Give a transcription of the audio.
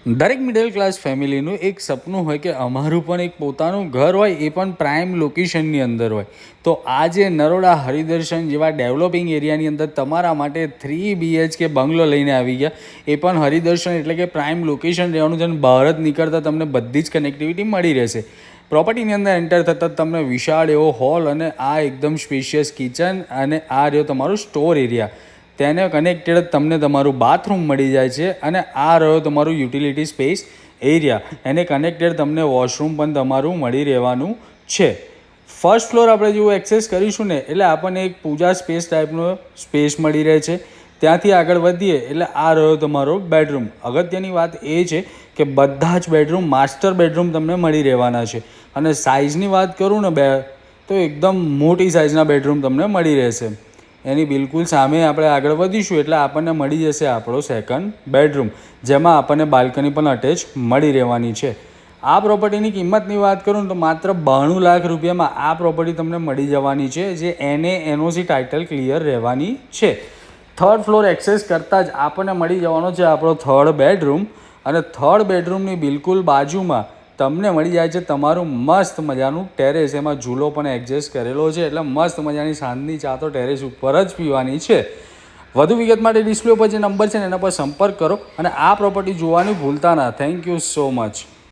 દરેક middle class ફેમિલીનું એક સપનું હોય કે અમારું પણ એક પોતાનું ઘર હોય, એ પણ પ્રાઇમ લોકેશનની અંદર હોય. તો આજે નરોડા હરિદર્શન જેવા ડેવલપિંગ એરિયાની અંદર તમારા માટે 3 BHK બંગલો લઈને આવી ગયા. એ પણ હરિદર્શન એટલે કે પ્રાઇમ લોકેશન રહેવાનું છે અને બહાર જ નીકળતા તમને બધી જ કનેક્ટિવિટી મળી રહેશે. પ્રોપર્ટીની અંદર એન્ટર થતાં તમને વિશાળ એવો હોલ અને આ એકદમ સ્પેશિયસ કિચન અને આ રહ્યો તમારું સ્ટોર એરિયા. તેને કનેક્ટેડ તમને તમારું બાથરૂમ મળી જાય છે અને આ રહ્યો તમારું યુટિલિટી સ્પેસ એરિયા. એને કનેક્ટેડ તમને વોશરૂમ પણ તમારું મળી રહેવાનું છે. ફર્સ્ટ ફ્લોર આપણે જેવું એક્સેસ કરીશું ને એટલે આપણને એક પૂજા સ્પેસ ટાઈપનો સ્પેસ મળી રહે છે. ત્યાંથી આગળ વધીએ એટલે આ રહ્યો તમારો બેડરૂમ. અગત્યની વાત એ છે કે બધા જ બેડરૂમ માસ્ટર બેડરૂમ તમને મળી રહેવાના છે. અને સાઇઝની વાત કરું ને તો એકદમ મોટી સાઇઝના બેડરૂમ તમને મળી રહેશે. એની બિલકુલ સામે આપણે આગળ વધીશું એટલે આપણને મળી જશે આપણો સેકન્ડ બેડરૂમ, જેમાં આપણને બાલ્કની પણ અટેચ મળી રહેવાની છે. આ પ્રોપર્ટીની કિંમતની વાત કરું તો માત્ર 92 લાખ રૂપિયામાં આ પ્રોપર્ટી તમને મળી જવાની છે, જે NOC ટાઇટલ ક્લિયર રહેવાની છે. થર્ડ ફ્લોર એક્સેસ કરતાં જ આપણને મળી જવાનો છે આપણો થર્ડ બેડરૂમ. અને થર્ડ બેડરૂમની બિલકુલ બાજુમાં તમને મળી જાય છે તમારું મસ્ત મજાનું ટેરેસ. એમાં ઝૂલો પણ એડજસ્ટ કરેલો છે એટલે મસ્ત મજાની સાંજની ચા તો ટેરેસ ઉપર જ પીવાની છે. વધુ વિગત માટે ડિસ્પ્લે ઉપર જે નંબર છે ને એના પર સંપર્ક કરો અને આ પ્રોપર્ટી જોવાની ભૂલતા ના. Thank you so much.